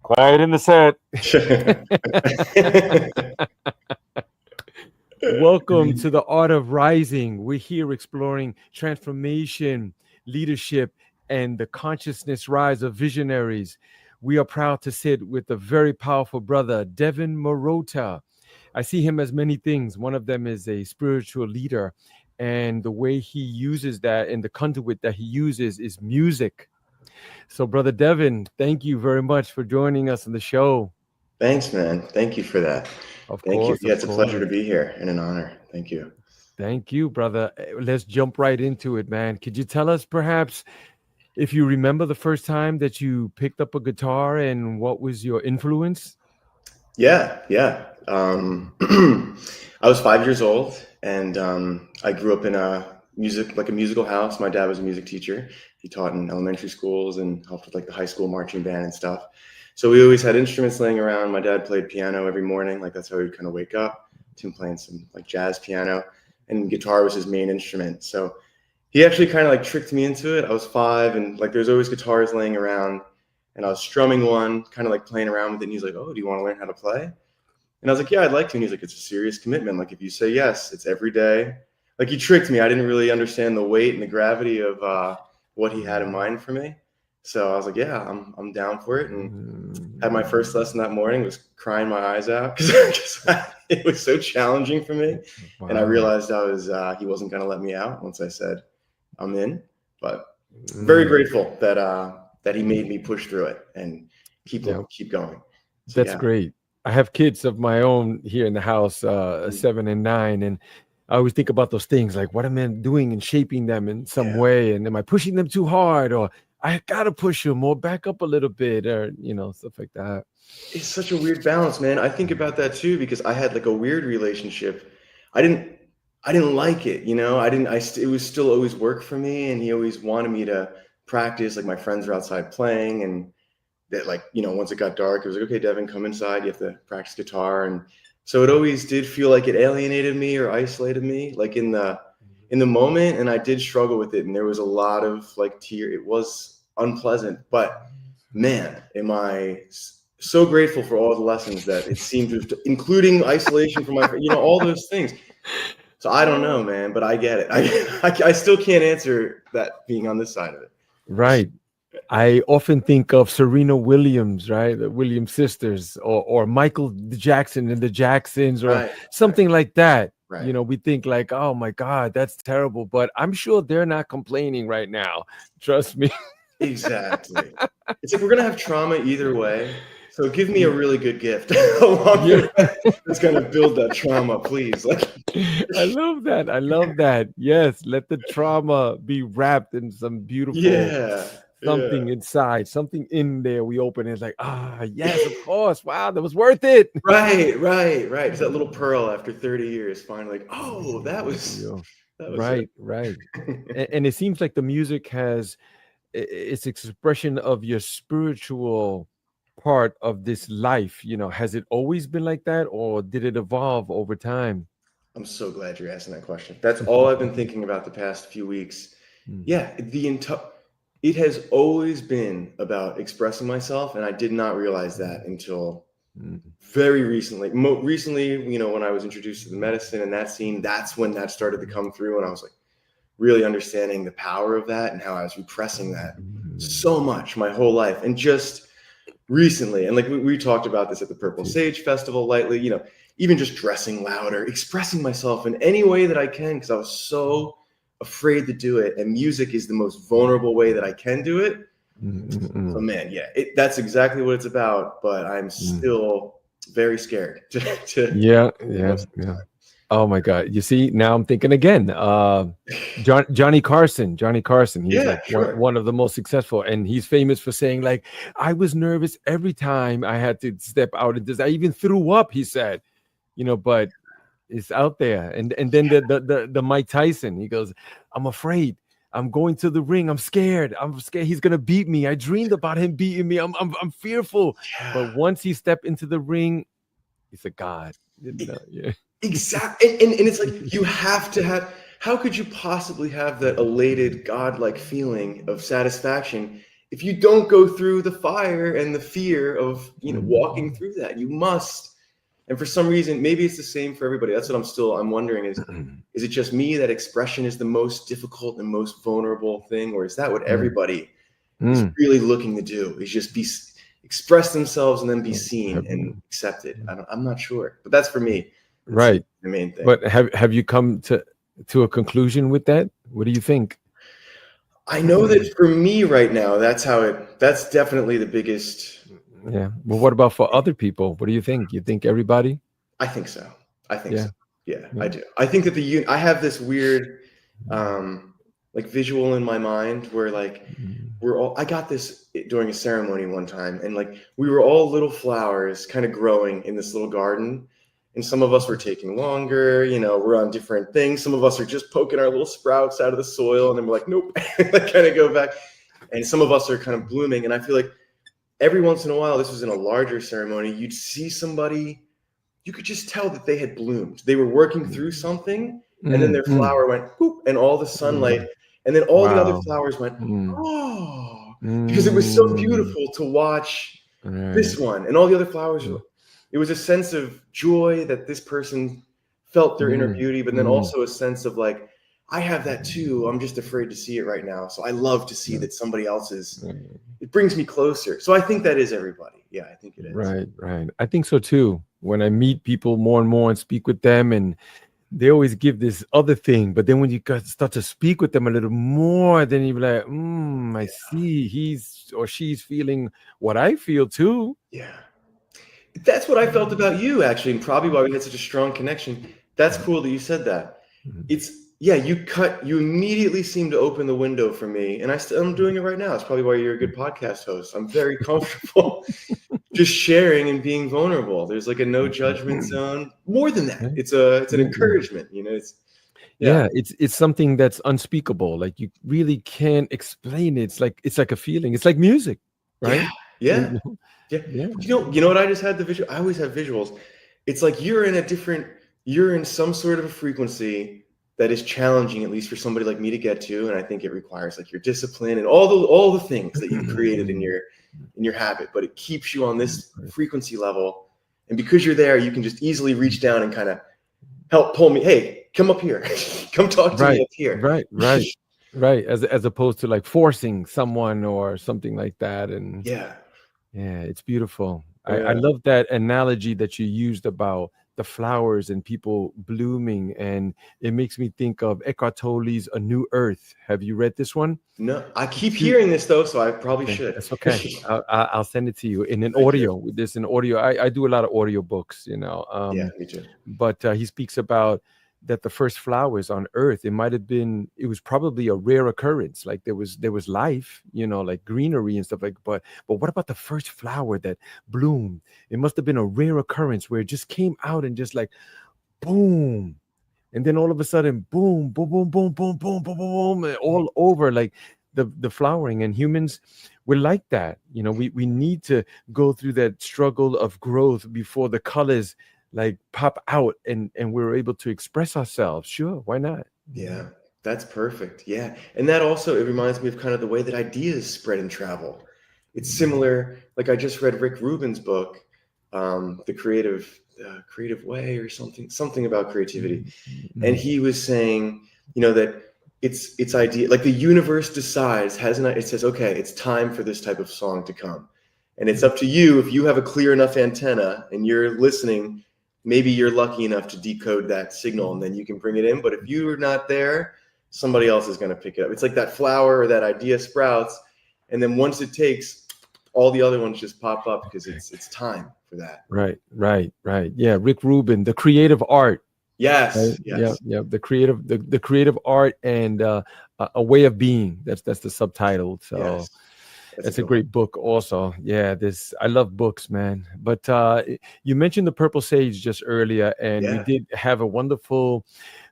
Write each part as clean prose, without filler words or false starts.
Quiet in the set. Welcome to the Art of Rising. We're here exploring transformation, leadership, and the consciousness rise of visionaries. We are proud to sit with a very powerful brother, Devan Marotta. I see him as many things. One of them is a spiritual leader, and the way he uses that and the conduit that he uses is music. So, Brother Devan, thank you very much for joining us on the show. Thanks, man. Thank you for that. Of Thank course. you. Yeah, it's a pleasure to be here and an honor. Thank you. Thank you, brother. Let's jump right into it, man. Could you tell us perhaps if you remember the first time that you picked up a guitar and what was your influence? Yeah. I was 5 years old, and I grew up in a musical house. My dad was a music teacher. He taught in elementary schools and helped with like the high school marching band and stuff. So we always had instruments laying around. My dad played piano every morning. Like that's how he'd kind of wake up to him playing some like jazz piano, and guitar was his main instrument. So he actually kind of like tricked me into it. I was 5, and like there's always guitars laying around, and I was strumming one, kind of like playing around with it. And he's like, "Oh, do you want to learn how to play?" And I was like, "Yeah, I'd like to." And he's like, "It's a serious commitment. Like if you say yes, it's every day." Like he tricked me. I didn't really understand the weight and the gravity of what he had in mind for me. So I was like, "Yeah, I'm down for it." And had my first lesson that morning. Was crying my eyes out because it was so challenging for me. Wow. And I realized he wasn't going to let me out once I said I'm in. But very grateful that he made me push through it and keep going. So, that's great. I have kids of my own here in the house, 7 and 9, and I always think about those things like, what am I doing and shaping them in some way? And am I pushing them too hard, or I gotta push them or back up a little bit, or stuff like that. It's such a weird balance, man. I think about that too because I had like a weird relationship. I didn't like it, it was still always work for me, and he always wanted me to practice. Like my friends were outside playing, and that once it got dark, it was like, "Okay, Devan, come inside. You have to practice guitar." And so it always did feel like it alienated me or isolated me, like in the moment. And I did struggle with it, and there was a lot of like tears. It was unpleasant, but man, am I so grateful for all the lessons that it seemed to, including isolation from my, all those things. So I don't know, man, but I get it. I still can't answer that being on this side of it. Right. I often think of Serena Williams, right? The Williams sisters, or Michael Jackson and the Jacksons, or something like that. Right. We think like, oh my God, that's terrible. But I'm sure they're not complaining right now. Trust me. Exactly. It's like we're going to have trauma either way. So give me a really good gift that's going to build that trauma, please. I love that. Yes. Let the trauma be wrapped in some beautiful something inside, something in there. We open it, it's like, yes, of course. Wow, that was worth it. Right. It's that little pearl after 30 years, finally, like, oh, that was right. And it seems like the music has its expression of your spiritual part of this life. Has it always been like that, or did it evolve over time? I'm so glad you're asking that question. That's all I've been thinking about the past few weeks. Yeah, it has always been about expressing myself, and I did not realize that until very recently. Recently, when I was introduced to the medicine and that scene, that's when that started to come through, and I was like really understanding the power of that and how I was repressing that so much my whole life. And just recently, and like we talked about this at the Purple Sage Festival lightly, even just dressing louder, expressing myself in any way that I can, because I was so afraid to do it, and music is the most vulnerable way that I can do it. So man, that's exactly what it's about, but I'm still very scared to yeah. Oh my God. You see, now I'm thinking again, Johnny Carson, he's one of the most successful, and he's famous for saying like, I was nervous every time I had to step out of this. I even threw up, he said, but it's out there. And then the Mike Tyson, he goes, I'm afraid. I'm going to the ring. I'm scared. He's gonna beat me. I dreamed about him beating me. I'm fearful. Yeah. But once he stepped into the ring, he's a god. Exactly. And it's like you have to have. How could you possibly have that elated godlike feeling of satisfaction if you don't go through the fire and the fear of, walking through that, you must. And for some reason, maybe it's the same for everybody. That's what I'm wondering is it just me that expression is the most difficult and most vulnerable thing? Or is that what everybody is really looking to do, is just express themselves and then be seen and accepted? I'm not sure, but that's for me. That's right. the main thing. But have you come to a conclusion with that? What do you think? I know that for me right now, that's definitely the biggest. Yeah. Well, what about for other people? What do you think? You think everybody? I think so. So. Yeah, Yeah. I do. I think that I have this weird, like visual in my mind where like I got this during a ceremony one time, and like we were all little flowers kind of growing in this little garden. And some of us were taking longer, we're on different things. Some of us are just poking our little sprouts out of the soil, and then we're like, nope, like kind of go back. And some of us are kind of blooming. And I feel like every once in a while, this was in a larger ceremony, you'd see somebody, you could just tell that they had bloomed. They were working through something, and then their flower went poop, and all the sunlight, and then all the other flowers went, oh, because it was so beautiful to watch this one, and all the other flowers. It was a sense of joy that this person felt their inner beauty, but then also a sense of like, I have that too. I'm just afraid to see it right now. So I love to see that somebody else's. It brings me closer. So I think that is everybody. Yeah, I think it is. Right. I think so too. When I meet people more and more and speak with them, and they always give this other thing, but then when you start to speak with them a little more, then you're like, I see he's or she's feeling what I feel too. Yeah. That's what I felt about you, actually, and probably why we had such a strong connection. That's cool that you said that. You immediately seem to open the window for me, and I'm doing it right now. It's probably why you're a good podcast host. I'm very comfortable just sharing and being vulnerable. There's like a no judgment zone. More than that, it's an encouragement. It's something that's unspeakable. Like you really can't explain it. It's like a feeling. It's like music, right? Yeah. You know what? I just had the visual. I always have visuals. It's like you're in some sort of a frequency that is challenging, at least for somebody like me to get to. And I think it requires like your discipline and all the things that you've created in your habit, but it keeps you on this frequency level. And because you're there, you can just easily reach down and kind of help pull me. Hey, come up here. Come talk to me up here. Right. As opposed to like forcing someone or something like that. And yeah, it's beautiful. I love that analogy that you used about the flowers and people blooming, and it makes me think of Eckhart Tolle's A New Earth. Have you read this one? No, I keep hearing this though, so I probably should. That's okay. I'll send it to you in an audio. There's an audio. I do a lot of audio books, yeah, me too. But he speaks about that the first flowers on Earth, it was probably a rare occurrence. Like there was life, like greenery and stuff like. But what about the first flower that bloomed? It must have been a rare occurrence where it just came out and just like, boom, and then all of a sudden, boom, boom, boom, boom, boom, boom, boom, boom, boom, all over like the flowering. And humans, we're like that. We need to go through that struggle of growth before the colors like pop out and we're able to express ourselves. Sure, why not? Yeah, that's perfect. Yeah, and that also, it reminds me of kind of the way that ideas spread and travel. It's similar. Like I just read Rick Rubin's book, The Creative Way, or something about creativity, and he was saying, that it's idea, like the universe decides, it says, okay, it's time for this type of song to come, and it's up to you. If you have a clear enough antenna and you're listening, maybe you're lucky enough to decode that signal and then you can bring it in. But if you're not there, somebody else is going to pick it up. It's like that flower or that idea sprouts, and then once it takes, all the other ones just pop up because it's time for that. Right. Yeah, Rick Rubin, The Creative Art. Yes. Right? Yes. Yeah. The creative art and a way of being. That's the subtitle. So. Yes. That's a great book also. Yeah, I love books, man. But you mentioned the Purple Sage just earlier, and we did have a wonderful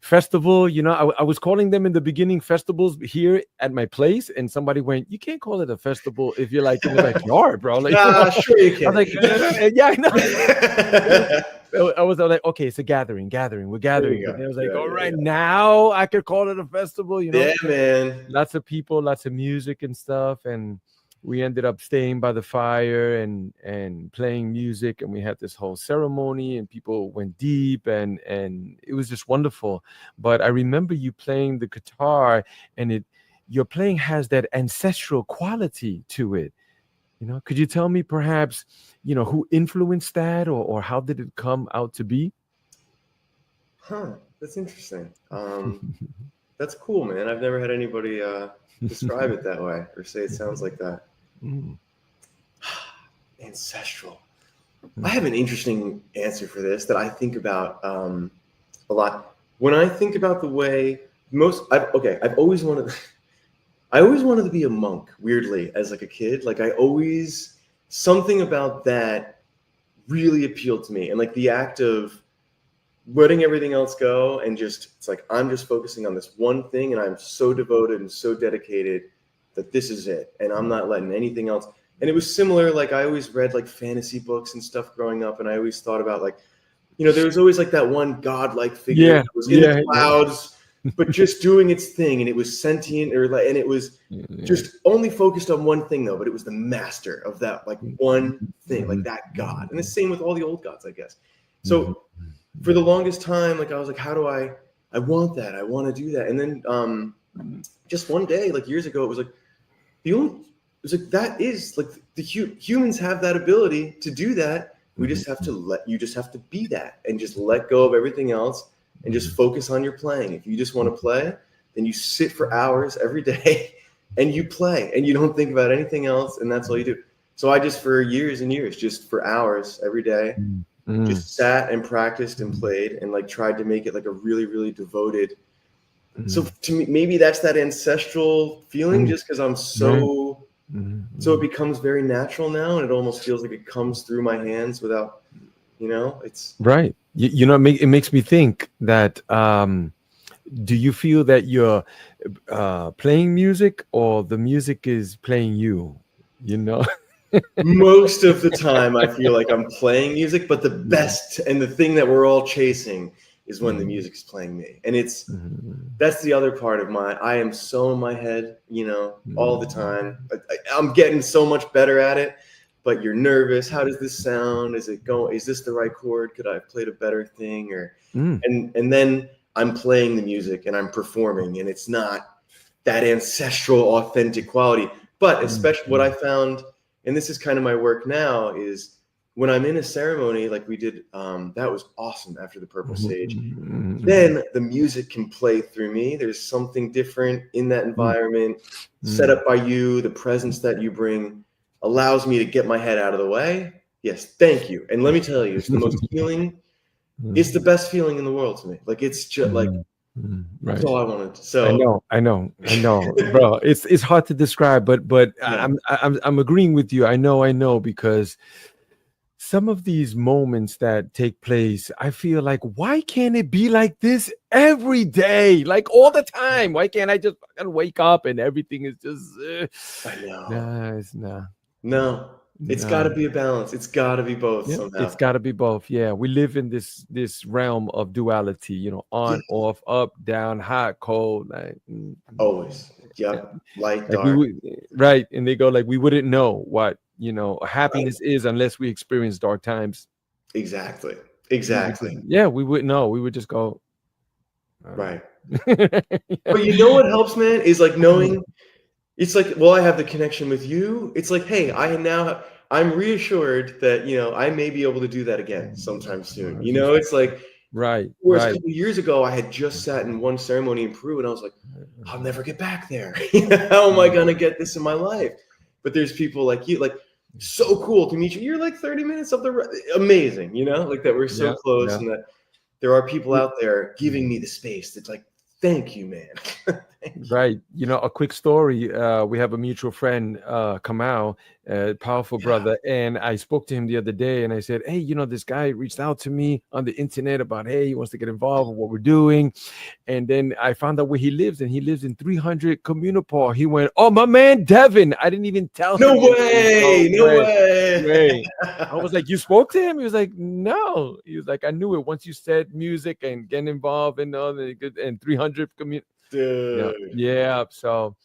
festival. I was calling them in the beginning festivals here at my place, and somebody went, "You can't call it a festival if you're like in the backyard, bro." Like, sure you can. I was like, yeah, I know. I was like, okay, it's a gathering. We're gathering. And I was like, all right, now I could call it a festival. Yeah, man. Lots of people, lots of music and stuff, and we ended up staying by the fire and playing music, and we had this whole ceremony, and people went deep, and it was just wonderful. But I remember you playing the guitar, and your playing has that ancestral quality to it. Could you tell me perhaps, who influenced that, or how did it come out to be? That's interesting. That's cool, man. I've never had anybody describe it that way or say it sounds like that. Ancestral. I have an interesting answer for this that I think about a lot. When I think about the way I've always wanted to be a monk, weirdly, as like a kid. Like something about that really appealed to me. And like the act of letting everything else go and it's like, I'm just focusing on this one thing, and I'm so devoted and so dedicated that this is it. And I'm not letting anything else. And it was similar. Like I always read like fantasy books and stuff growing up. And I always thought about like, there was always like that one godlike figure that was in the clouds, but just doing its thing. And it was sentient and it was just only focused on one thing though. But it was the master of that like one thing, like that God. And the same with all the old gods, I guess. So for the longest time, like I was like, how do I want that. I want to do that. And then just one day, like years ago, it was like, that is like the humans have that ability to do that. We just have to you just have to be that and just let go of everything else and just focus on your playing. If you just want to play, then you sit for hours every day and you play and you don't think about anything else. And that's all you do. So I just, for years and years, just for hours every day, just sat and practiced and played and like tried to make it like a really, really devoted. So to me, maybe that's that ancestral feeling just because I'm so it becomes very natural now, and it almost feels like it comes through my hands without, it's right. It makes me think that do you feel that you're playing music or the music is playing you? Most of the time I feel like I'm playing music, but the best and the thing that we're all chasing is when the music's playing me. And that's the other part of I am so in my head, all the time. I'm getting so much better at it, but you're nervous. How does this sound? Is this the right chord? Could I have played a better thing? And then I'm playing the music and I'm performing, and it's not that ancestral, authentic quality. But especially what I found, and this is kind of my work now, is when I'm in a ceremony like we did, that was awesome after the Purple Sage. Then the music can play through me. There's something different in that environment set up by you. The presence that you bring allows me to get my head out of the way. Yes, thank you. And let me tell you, it's the most healing. It's the best feeling in the world to me. Like it's just like that's all I wanted. So I know, bro. It's hard to describe, but yeah. I'm agreeing with you. I know because some of these moments that take place, I feel like, why can't it be like this every day, like all the time? Why can't I just wake up and everything is just? I know. No. It's got to be a balance. It's got to be both somehow. It's got to be both. Yeah, we live in this realm of duality. On, off, up, down, hot, cold. Like always. Yep. Light, dark. Right, and they go like, we wouldn't know what happiness is unless we experience dark times. Exactly. Yeah, we wouldn't know. We would just go. Right. But what helps, man, is like knowing. It's like, well, I have the connection with you. It's like, hey, I'm reassured that, I may be able to do that again sometime soon. It's like, right. Whereas a couple years ago, I had just sat in one ceremony in Peru and I was like, I'll never get back there. How am I going to get this in my life? But there's people like you, like, so cool to meet you. You're like 30 minutes up the road. Amazing, like that we're so close and that there are people out there giving me the space that's like, thank you, man. Right. A quick story. We have a mutual friend, Kamau, powerful brother. And I spoke to him the other day and I said, hey, this guy reached out to me on the internet about, hey, he wants to get involved with what we're doing. And then I found out where he lives, and he lives in 300 Communipore. He went, oh, my man, Devan. I didn't even tell him. No way. I was like, you spoke to him? He was like, no. He was like, I knew it once you said music and get involved and all and 300 community. Dude. Yeah. So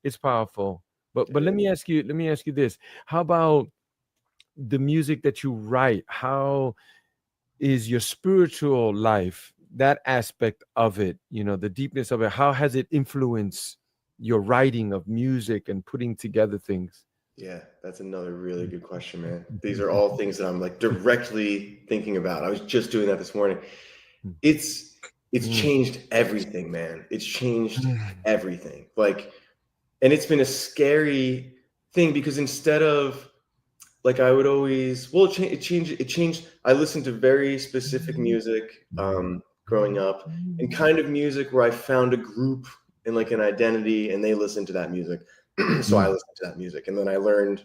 it's powerful. But let me ask you this. How about the music that you write? How is your spiritual life, that aspect of it, the deepness of it, how has it influenced your writing of music and putting together things? Yeah, that's another really good question, man. These are all things that I'm like directly thinking about. I was just doing that this morning. It's changed everything, man. It's changed everything. Like, and it's been a scary thing because instead of like I would always, well, it changed. I listened to very specific music growing up, and kind of music where I found a group and like an identity, and they listened to that music. So I listened to that music, and then I learned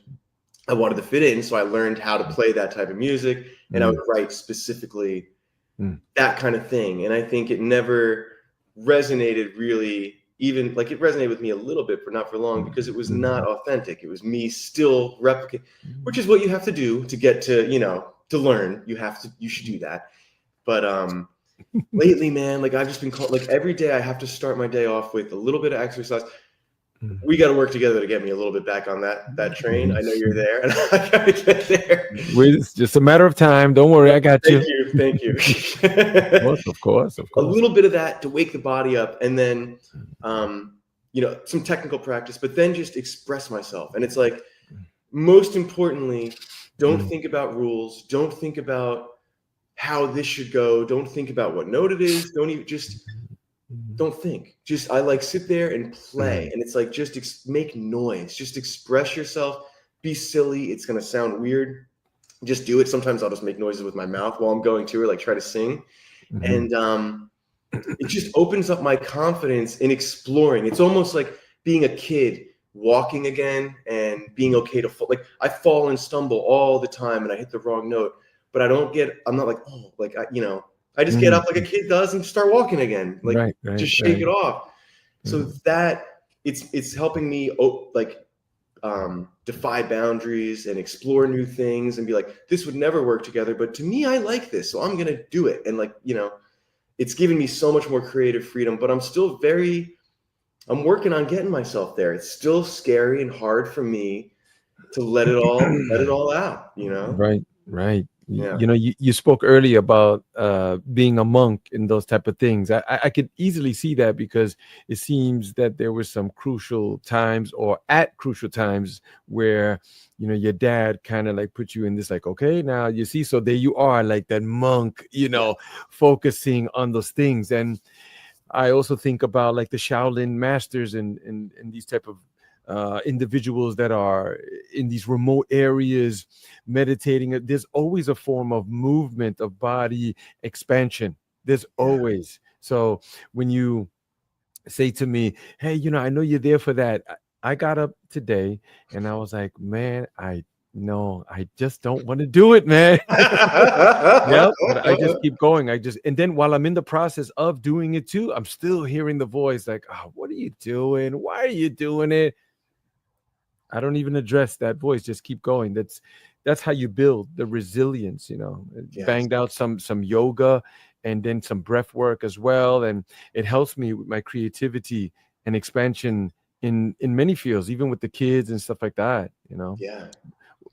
I wanted to fit in, so I learned how to play that type of music, and I would write specifically that kind of thing. And I think it never resonated really, even like it resonated with me a little bit, but not for long, because it was not authentic. It was me still replicate, which is what you have to do to get to, to learn. You should do that. But lately, man, like I've just been called, like every day I have to start my day off with a little bit of exercise. We got to work together to get me a little bit back on that train. I know you're there, and I got to get there. It's just a matter of time. Don't worry, I got you. Thank you. Of course. A little bit of that to wake the body up, and then, some technical practice, but then just express myself. And it's like, most importantly, don't think about rules. Don't think about how this should go. Don't think about what note it is. Don't think. Just I like sit there and play, and it's like just make noise. Just express yourself. Be silly. It's gonna sound weird. Just do it. Sometimes I'll just make noises with my mouth while I'm going to, or like try to sing, and it just opens up my confidence in exploring. It's almost like being a kid walking again and being okay to fall. Like I fall and stumble all the time, and I hit the wrong note, but I'm not like, oh, like I just get up like a kid does and start walking again, like just shake it off. So that it's helping me defy boundaries and explore new things and be like, this would never work together, but to me, I like this, so I'm gonna do it. And like, it's given me so much more creative freedom, but I'm still I'm working on getting myself there. It's still scary and hard for me to let it all out, Right. Yeah. You spoke earlier about being a monk and those type of things. I could easily see that, because it seems that there were some crucial times where your dad kind of like put you in this, like, okay, now you see, so there you are, like that monk, focusing on those things. And I also think about like the Shaolin masters and these type of individuals that are in these remote areas meditating. There's always a form of movement, of body expansion. There's always. So when you say to me, hey, I know you're there for that, I got up today and I was like, man, I just don't want to do it, man. Yeah, but I just keep going. And then while I'm in the process of doing it too, I'm still hearing the voice like, oh, what are you doing? Why are you doing it? I don't even address that voice. Just keep going. That's how you build the resilience, Yes. Banged out some yoga and then some breath work as well. And it helps me with my creativity and expansion in many fields, even with the kids and stuff like that, Yeah.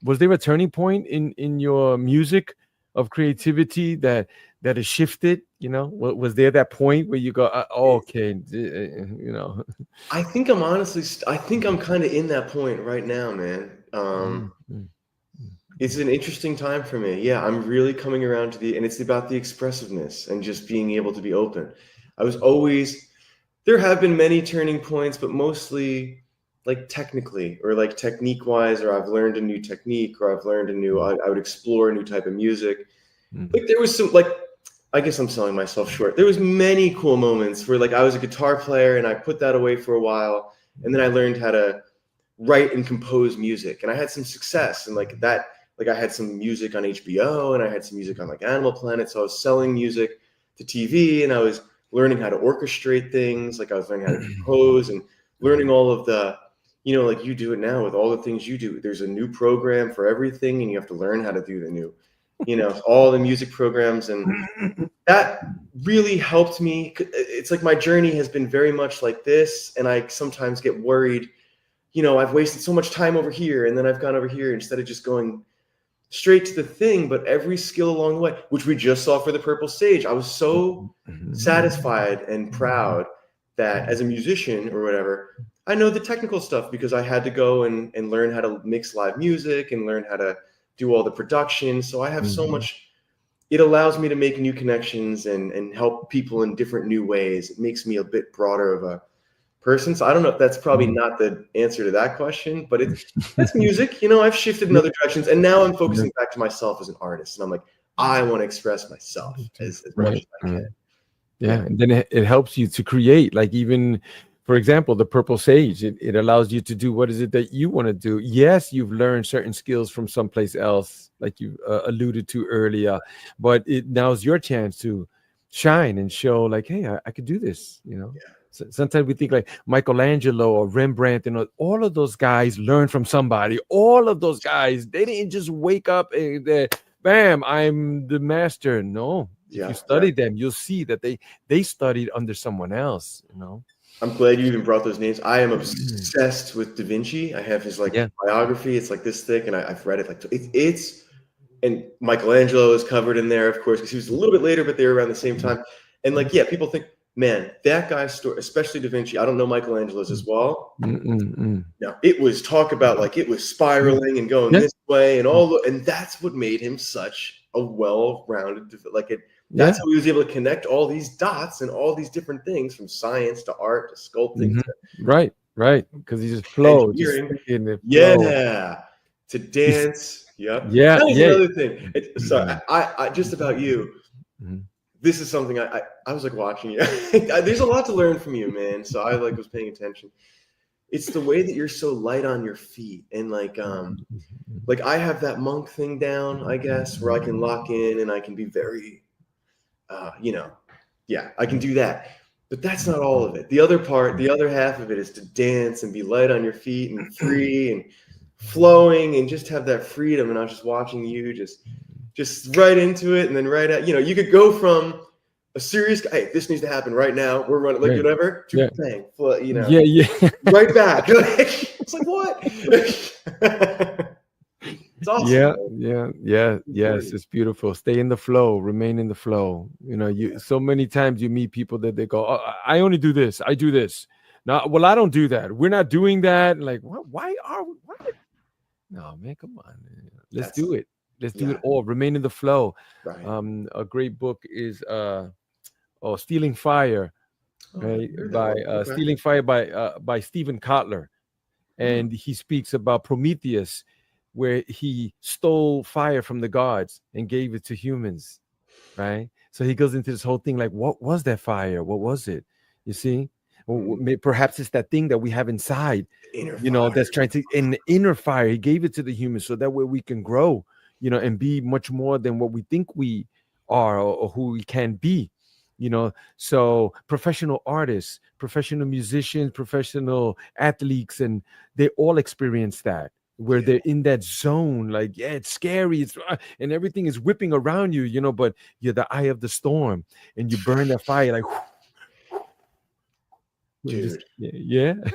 Was there a turning point in your music of creativity that has shifted? Was there that point where you go, okay, I think I'm kind of in that point right now, man. It's an interesting time for me. Yeah, I'm really coming around to and it's about the expressiveness and just being able to be open. There have been many turning points, but mostly like technically or like technique wise, or I've learned a new technique, or I've learned I would explore a new type of music. Like there was some, like, I guess I'm selling myself short. There was many cool moments where like I was a guitar player and I put that away for a while, and then I learned how to write and compose music, and I had some success, and like that, like I had some music on HBO and I had some music on like Animal Planet. So I was selling music to TV, and I was learning how to orchestrate things. Like I was learning how to compose and learning all of the, like you do it now with all the things you do. There's a new program for everything, and you have to learn how to do the new, all the music programs. And that really helped me. It's like my journey has been very much like this. And I sometimes get worried, I've wasted so much time over here, and then I've gone over here instead of just going straight to the thing. But every skill along the way, which we just saw for the Purple Sage, I was so satisfied and proud that as a musician or whatever, I know the technical stuff because I had to go and learn how to mix live music and learn how to do all the production. So I have so much. It allows me to make new connections and help people in different new ways. It makes me a bit broader of a person. So I don't know if that's probably not the answer to that question, but that's music. I've shifted in other directions, and now I'm focusing back to myself as an artist. And I'm like, I want to express myself as much as I can. Yeah. And then it helps you to create, like, even, for example, the Purple Sage, it allows you to do what is it that you want to do. Yes, you've learned certain skills from someplace else, like you alluded to earlier, but now's your chance to shine and show, like, hey, I could do this, So sometimes we think like Michelangelo or Rembrandt, all of those guys learned from somebody. All of those guys, they didn't just wake up and bam, I'm the master. No, if you study them, you'll see that they studied under someone else, I'm glad you even brought those names. I am obsessed with Da Vinci. I have his biography. It's like this thick, and I've read it. Like and Michelangelo is covered in there, of course, because he was a little bit later, but they were around the same time. And people think, man, that guy's story, especially Da Vinci. I don't know Michelangelo's as well. No, it was talk about like it was spiraling and going this way and and that's what made him such a well-rounded, that's how he was able to connect all these dots and all these different things, from science to art to sculpting. Right. Because he just flowed. To dance. Yep. Yeah. That was another thing. Sorry, I just about you. This is something I was like watching you. There's a lot to learn from you, man. So I was paying attention. It's the way that you're so light on your feet, and like I have that monk thing down, I guess, where I can lock in and I can be very, I can do that. But that's not all of it. The other half of it is to dance and be light on your feet and free and flowing and just have that freedom. And I was just watching you just right into it, and then right at, you could go from a serious, hey, this needs to happen right now, we're running, like whatever, to bang, right back. It's like, what? It's awesome. Yes, it's beautiful. Stay in the flow, remain in the flow. So many times you meet people that they go, oh, I only do this, I do this. No, well, I don't do that. We're not doing that. Like, why are we? What? No, man, come on, man. Let's do it. Let's do it all. Remain in the flow. Right. A great book is Stealing Fire, right? Stealing Fire by Stephen Kotler, and he speaks about Prometheus, where he stole fire from the gods and gave it to humans, right? So he goes into this whole thing like, what was that fire? What was it? You see? Well, perhaps it's that thing that we have inside, that's trying to, in the inner fire. He gave it to the humans so that way we can grow, and be much more than what we think we are or who we can be, So professional artists, professional musicians, professional athletes, and they all experience that, where they're in that zone, like, it's scary, and everything is whipping around you, but you're the eye of the storm, and you burn that fire, like, dude.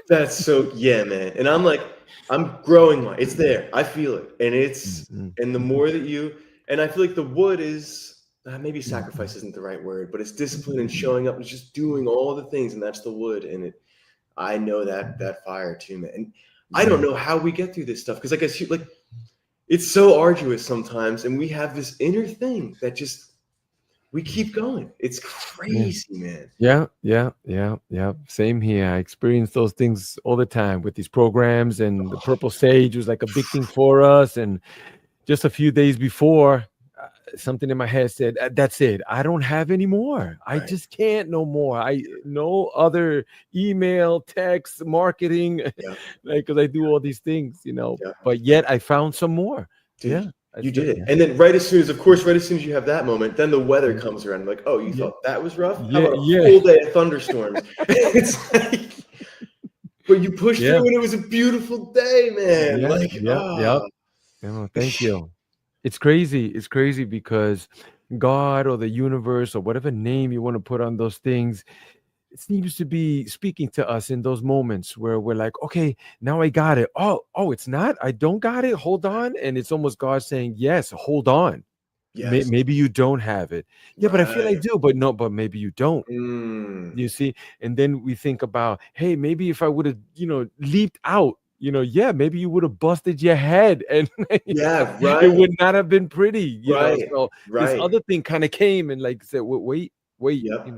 That's so, man. And I'm growing it's there. I feel it. And it's, and the more that and I feel like the wood is, maybe sacrifice isn't the right word, but it's discipline and showing up and just doing all the things. And that's the wood. And I know that fire too, man. And I don't know how we get through this stuff, because I guess it's so arduous sometimes, and we have this inner thing that just, we keep going. It's crazy, man. Yeah. Same here. I experience those things all the time with these programs, and the Purple Sage was like a big thing for us. And just a few days before, something in my head said, that's it. I don't have any more. I just can't no more. No other email, text, marketing, because I do all these things, but yet I found some more. Dude, you did it. And then right as soon as you have that moment, then the weather comes around, like, oh, you thought that was rough? How about a full day of thunderstorms? It's like, but you pushed through, and it was a beautiful day, man. Thank you. It's crazy. It's crazy because God or the universe or whatever name you want to put on those things, seems to be speaking to us in those moments where we're like, okay, now I got it. Oh, it's not. I don't got it. Hold on. And it's almost God saying, yes, hold on. Yes. Maybe you don't have it. Yeah, but I feel I Right. do. But no, but maybe you don't. Mm. You see? And then we think about, hey, maybe if I would have, leaped out, yeah, maybe you would have busted your head and Yeah. it Right. would not have been pretty. Right. So this Right. other thing kind of came and like said, wait, Yep.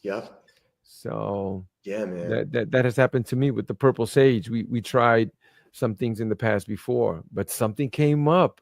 Yep. So Yeah, man. that has happened to me with the purple sage. We tried some things in the past before, but something came up,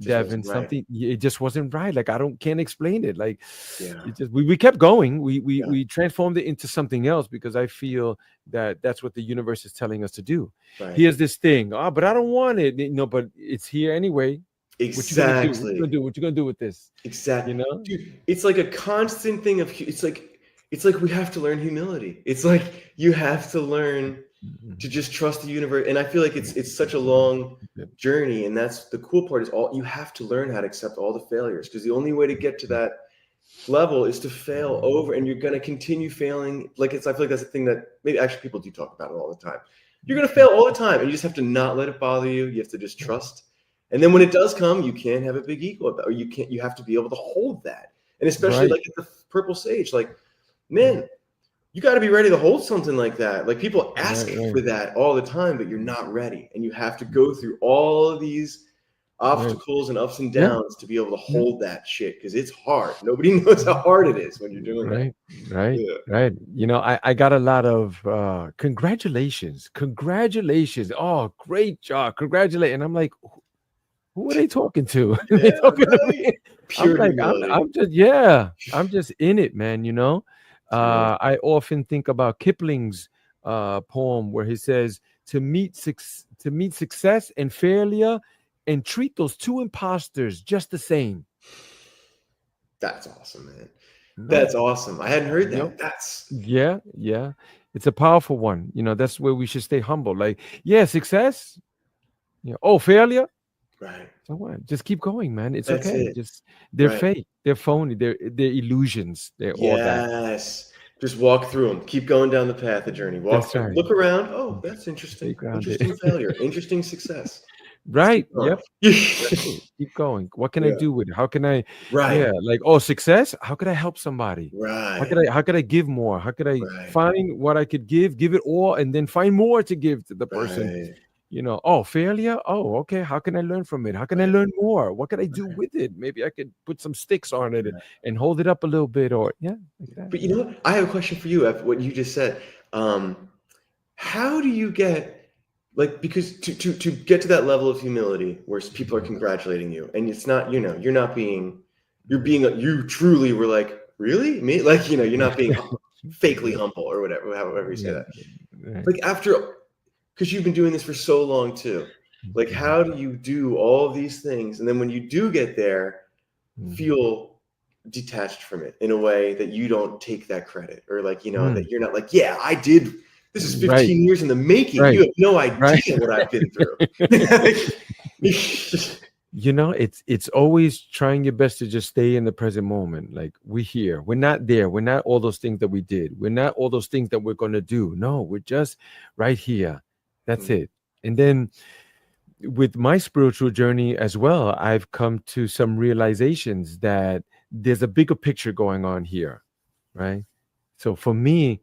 Just Devin. wasn't right. It just wasn't right. Like can't explain it. Like Yeah. it just we kept going. We Yeah. we transformed it into something else because I feel that that's what the universe is telling us to do. Right. Here's this thing. Oh, but I don't want it. But it's here anyway. What you gonna do? What you gonna Exactly. do? What you gonna do with this? Exactly. You know? Dude, it's like a constant thing of it's like we have to learn humility. It's like you have to learn Mhm. to just trust the universe. And I feel like it's such a long journey. And that's the cool part is you have to learn how to accept all the failures, because the only way to get to that level is to fail over, and you're going to continue failing. I feel like that's a thing that maybe actually people do talk about it all the time. You're going to fail all the time, and you just have to not let it bother you. You have to just trust. And then when it does come, you can't have a big ego about it, or you have to be able to hold that. And especially Right. like at the purple sage, like, man, you got to be ready to hold something like that. Like people ask Right. for that all the time, but you're not ready. And you have to go through all of these obstacles and ups and Yeah. downs to be able to Yeah. hold that shit, because it's hard. Nobody knows how hard it is when you're doing that. Right. Yeah. Right. I got a lot of congratulations. Oh, great job. Congratulate. And I'm like, who are they talking to? They Yeah, talking to right. me. I'm Pure like, humility. I'm just in it, man. Yeah. I often think about Kipling's poem where he says to meet success and failure and treat those two imposters just the same. That's awesome, man. No. That's awesome. I hadn't heard Yep. that. That's Yeah. It's a powerful one. That's where we should stay humble. Like, yeah, success. Oh, failure. right. So what? Just keep going, man. It's That's okay. it. Just they're Right. fake. They're phony. They're illusions. They're all that. Yes. Just walk through them. Keep going down the path, the journey. Walk That's through. right. Look around. Oh, that's interesting. Stay grounded. Interesting failure. Interesting success. Let's Right. keep going. Yep. Keep going. What can I Yeah. do with it? How can I? Right. Yeah. Like, oh, success. How could I help somebody? Right. How could I give more? How could I Right. find what I could give it all, and then find more to give to the person? Right. Oh, failure. Oh, okay. How can I learn from it? How can I Right. learn more? What can I do Right. with it? Maybe I could put some sticks on it Right. and hold it up a little bit, or like that. But you know what? I have a question for you after what you just said. How do you get, like, because to get to that level of humility where people are congratulating you, and it's not, you're not being, you truly were like, really? Me? Like, you're not being fakely humble or whatever, however you say that. Right. Like because you've been doing this for so long too. Like, how do you do all of these things? And then when you do get there, feel detached from it in a way that you don't take that credit, or like, that you're not like, yeah, I did. This is 15 years in the making. Right. You have no idea what I've been through. It's always trying your best to just stay in the present moment. Like, we're here. We're not there. We're not all those things that we did. We're not all those things that we're going to do. No, we're just right here. That's it. And then with my spiritual journey as well, I've come to some realizations that there's a bigger picture going on here, right? So for me,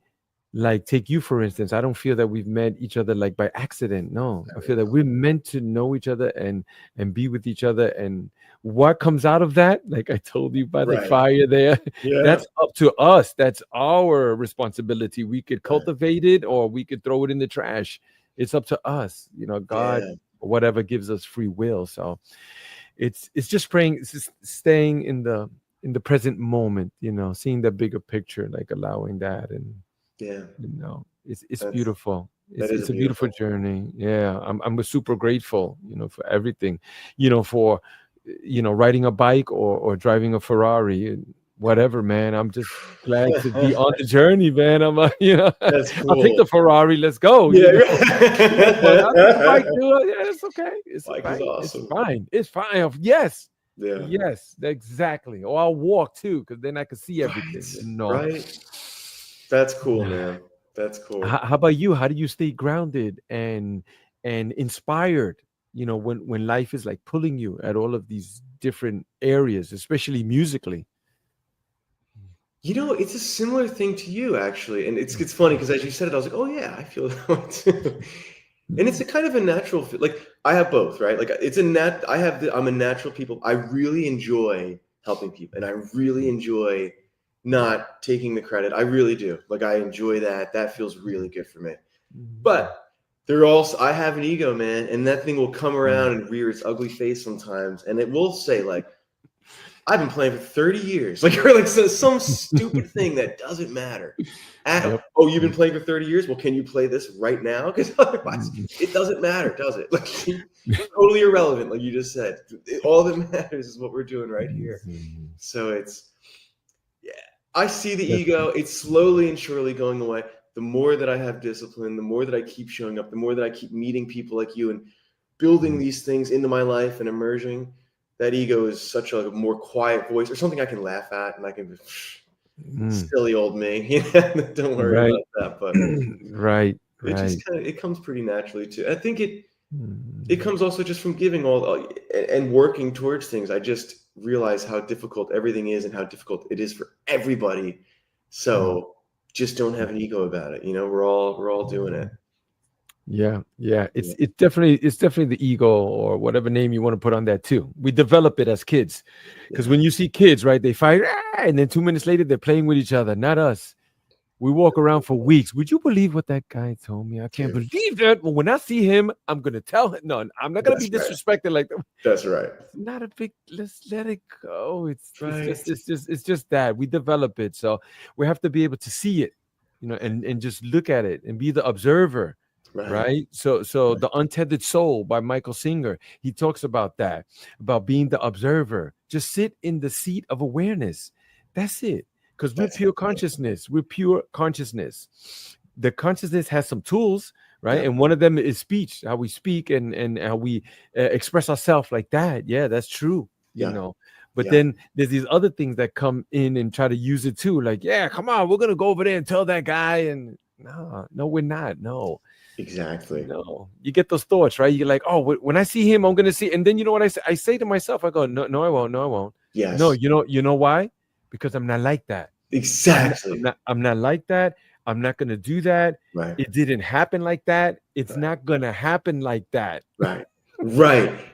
like, take you for instance, I don't feel that we've met each other like by accident. No, I feel that we're meant to know each other and be with each other. And what comes out of that, like I told you by the fire there, that's up to us. That's our responsibility. We could cultivate it, or we could throw it in the trash. It's up to us. God, whatever, gives us free will. So it's just praying, it's just staying in the present moment, seeing the bigger picture, like allowing that. And it's beautiful. It's a beautiful journey. Yeah, I'm super grateful, for everything, for riding a bike or driving a Ferrari, whatever, man. I'm just glad to be on the journey, man. I'm That's cool. I'll take the Ferrari. Let's go. But I'll take the bike too. Yeah, it's okay. It's Bike fine. is awesome. It's fine. It's fine. Yes. Yeah. Yes, exactly. Or I'll walk too, because then I can see everything. Right. That's cool, man. That's cool. How about you? How do you stay grounded and inspired? When life is like pulling you at all of these different areas, especially musically. It's a similar thing to you, actually. And it's funny because as you said it, I was like, oh, yeah, I feel that way too. And it's a kind of a natural fit. Like, I have both, right? Like, I'm a natural people. I really enjoy helping people, and I really enjoy not taking the credit. I really do. Like, I enjoy that. That feels really good for me. But I have an ego, man, and that thing will come around and rear its ugly face sometimes, and it will say, like, I've been playing for 30 years. Like, or like some stupid thing that doesn't matter. Yep. Oh, you've been playing for 30 years? Well, can you play this right now? Because otherwise, it doesn't matter, does it? Like, totally irrelevant, like you just said. All that matters is what we're doing right here. So I see the ego. It's slowly and surely going away. The more that I have discipline, the more that I keep showing up, the more that I keep meeting people like you and building these things into my life and emerging, that ego is such a more quiet voice, or something I can laugh at, and I can silly old me. Don't worry about that. But right. it just it comes pretty naturally too. I think it comes also just from giving all and working towards things. I just realize how difficult everything is and how difficult it is for everybody. So just don't have an ego about it. We're all doing it. Yeah. It's definitely the ego, or whatever name you want to put on that too. We develop it as kids, because when you see kids, right, they fight, and then 2 minutes later they're playing with each other. Not us. We walk around for weeks. Would you believe what that guy told me? I can't believe that. But when I see him, I'm gonna tell him. No, I'm not gonna be disrespected like that. That's right. It's not a big. Let's let it go. It's just that we develop it. So we have to be able to see it, and just look at it and be the observer. Right. So The Untethered Soul by Michael Singer, he talks about that, about being the observer. Just sit in the seat of awareness. That's it. Because we're pure consciousness. We're pure consciousness. The consciousness has some tools, right? And one of them is speech, how we speak and how we express ourselves like that. Yeah, that's true. But then there's these other things that come in and try to use it too. Like, yeah, come on, we're gonna go over there and tell that guy. And no, we're not. No. Exactly. No, you get those thoughts, right? You're like, oh, when I see him, I'm gonna see. And then you know what I say? I say to myself, I go, no, I won't. No, I won't. Yes. No, you know why? Because I'm not like that. Exactly. I'm not like that. I'm not gonna do that. Right. It didn't happen like that. It's not gonna happen like that. Right.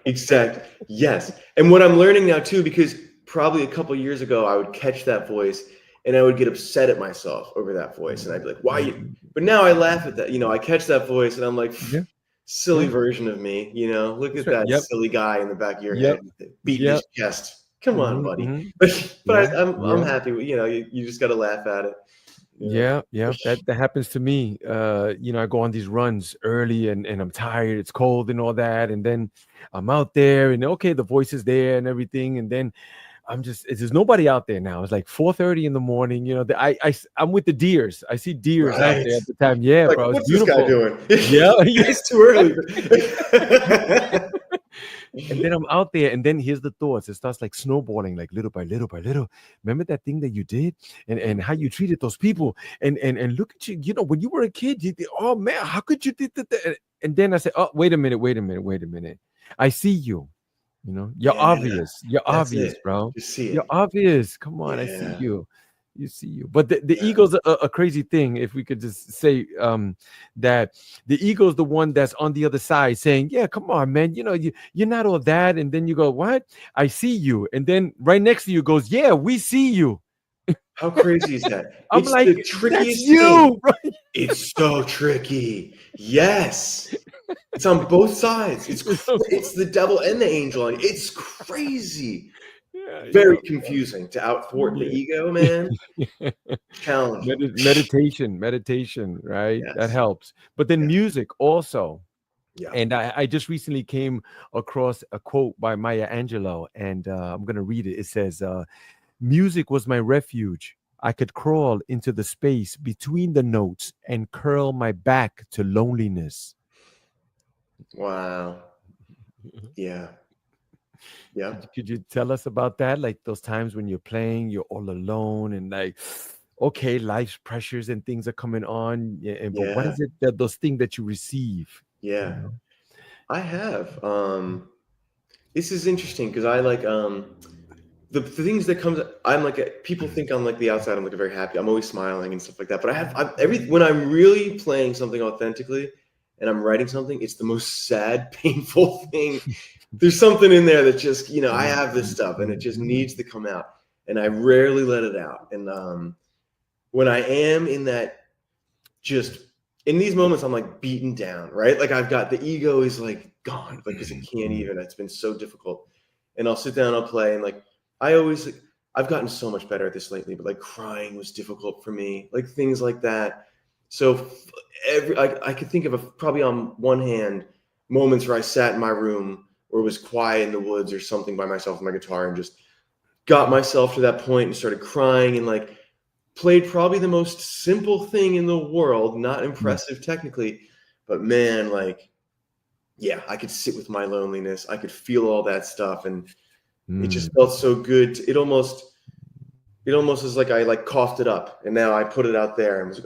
Exactly. Yes. And what I'm learning now too, because probably a couple of years ago, I would catch that voice and I would get upset at myself over that voice. And I'd be like, why you? But now I laugh at that. I catch that voice and I'm like, silly version of me. Look at that silly guy in the back of your head beating his chest. Come on, buddy. But I'm happy with, you just got to laugh at it. Yeah. That happens to me. I go on these runs early and I'm tired. It's cold and all that. And then I'm out there and the voice is there and everything. And then there's nobody out there now. It's like 4:30 in the morning. I'm with the deers. I see deers out there at the time. Yeah, like, bro. What's this guy doing? It's too early. And then I'm out there, and then here's the thoughts. It starts like snowballing, like little by little by little. Remember that thing that you did, and how you treated those people, and look at you. When you were a kid, oh man, how could you do that? And then I said, oh, wait a minute. I see you. You're obvious. You're obvious, bro. You see it. You're obvious. Come on, I see you. You see you. But the ego's a crazy thing. If we could just say that the ego's the one that's on the other side saying, yeah, come on, man. You're not all that. And then you go, what? I see you. And then right next to you goes, yeah, we see you. How crazy is that? I'm it's like, the trickiest that's you, right? It's so tricky. Yes. It's on both sides. It's the devil and the angel. It's crazy. Very confusing to outthwart the ego, man. Challenging. Meditation, right? Yes. That helps. But then music also. Yeah. And I just recently came across a quote by Maya Angelou, and I'm going to read it. It says, music was my refuge. I could crawl into the space between the notes and curl my back to loneliness. Wow. Yeah. Could you tell us about that? Like those times when you're playing, you're all alone and like okay, life's pressures and things are coming on, but what Yeah. is it that those things that you receive, you Yeah. know? I have. This is interesting because I like the things that comes. I'm like people think on like the outside. I'm like very happy. I'm always smiling and stuff like that. But when I'm really playing something authentically, and I'm writing something, it's the most sad, painful thing. There's something in there that just I have this stuff and it just needs to come out, and I rarely let it out. And when I am in that, just in these moments, I'm like beaten down, right? Like I've got the ego is like gone, like because it can't even. It's been so difficult, and I'll sit down, I'll play, and like I've gotten so much better at this lately. But like crying was difficult for me, like things like that. So I could think of probably on one hand moments where I sat in my room or was quiet in the woods or something by myself with my guitar and just got myself to that point and started crying and like played probably the most simple thing in the world, not impressive technically, but man, like, yeah, I could sit with my loneliness. I could feel all that stuff. And it just felt so good. It almost is like I like coughed it up and now I put it out there and was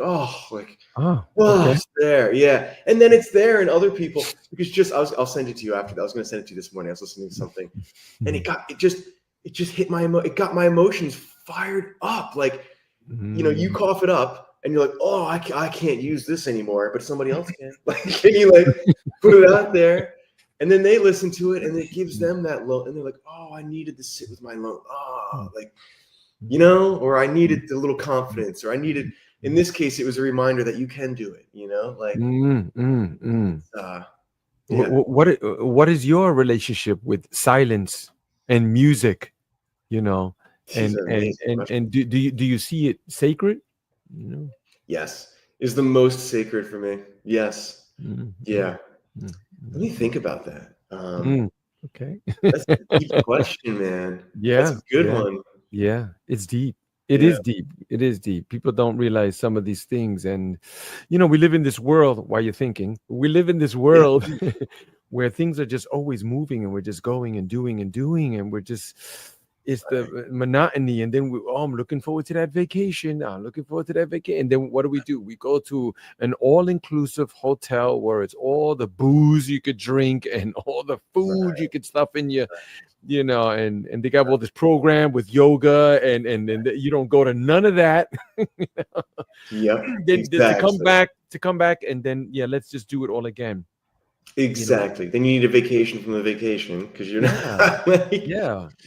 like, Okay. it's there. Yeah. And then it's there in other people because I'll send it to you after that. I was going to send it to you this morning. I was listening to something and it just hit it got my emotions fired up. Like, you cough it up and you're like, oh, I can't use this anymore, but somebody else can. Like, can you like put it out there? And then they listen to it and it gives them that low. And they're like, oh, I needed to sit with my low. Oh, like, or I needed the little confidence, or I needed, in this case, it was a reminder that you can do it, like, yeah. What is your relationship with silence and music, These are amazing questions. and do you see it sacred? Yes. Is the most sacred for me. Yes. Yeah. Let me think about that. Okay. That's a deep question, man. That's Yeah, a good one. yeah, it's deep. It Yeah. is deep. It is deep. People don't realize some of these things. And, we live in this world, while you're thinking, we live in this Yeah. world where things are just always moving and we're just going and doing and doing. And it's the monotony. And then I'm looking forward to that vacation. I'm looking forward to that vacation. And then what do? We go to an all-inclusive hotel where it's all the booze you could drink and all the food you could stuff in your, and they got all this program with yoga and you don't go to none of that. Yep. Then Exactly. to come back and then let's just do it all again. Exactly. Then you need a vacation from the vacation because you're not like,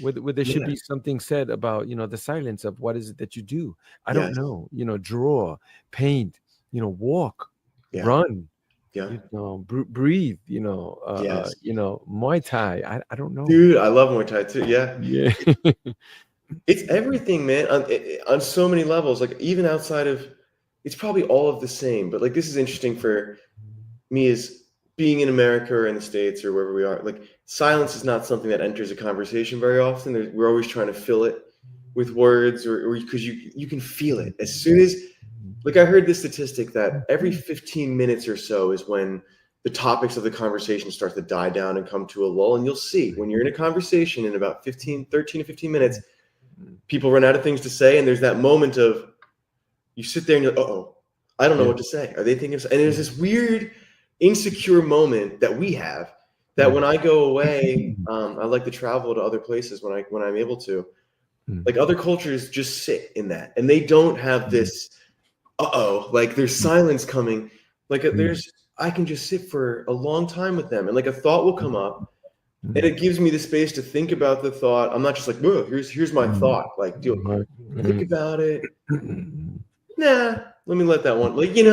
Where there should be something said about the silence of what is it that you do. I don't yes. know. Draw, paint, walk, Yeah. run, Yeah. breathe. Yes. Muay Thai. I don't know. Dude, I love Muay Thai too. Yeah. Yeah. It's everything, man, on so many levels. Like even outside of, it's probably all of the same. But like this is interesting for me is being in America or in the States or wherever we are. Like silence is not something that enters a conversation very often. We're always trying to fill it with words or because you can feel it as soon as. Like I heard this statistic that every 15 minutes or so is when the topics of the conversation start to die down and come to a lull. And you'll see when you're in a conversation in about 13 to 15 minutes, people run out of things to say. And there's that moment of you sit there and you're like, uh-oh, I don't know what to say. Are they thinking of, and there's this weird insecure moment that we have that when I go away, I like to travel to other places when I'm able to. Like other cultures just sit in that and they don't have this like there's silence coming. Like I can just sit for a long time with them and like a thought will come up and it gives me the space to think about the thought. I'm not just like, whoa, here's my thought. Like think about it. Nah, let me let that one. Like, and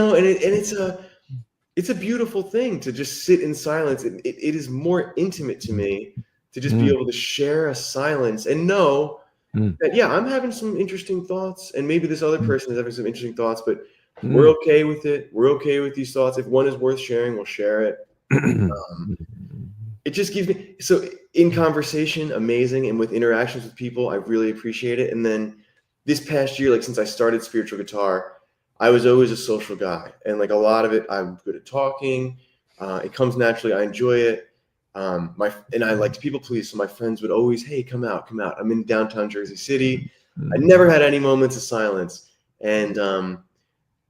it's a beautiful thing to just sit in silence. It is more intimate to me to just be able to share a silence and know that, I'm having some interesting thoughts and maybe this other person is having some interesting thoughts, but we're okay with it. We're okay with these thoughts. If one is worth sharing, we'll share it. It just gives me, so in conversation, amazing. And with interactions with people, I really appreciate it. And then this past year, like since I started spiritual guitar, I was always a social guy. And like a lot of it, I'm good at talking. It comes naturally. I enjoy it. And I like to people please. So my friends would always, hey, come out. I'm in downtown Jersey City. I never had any moments of silence. And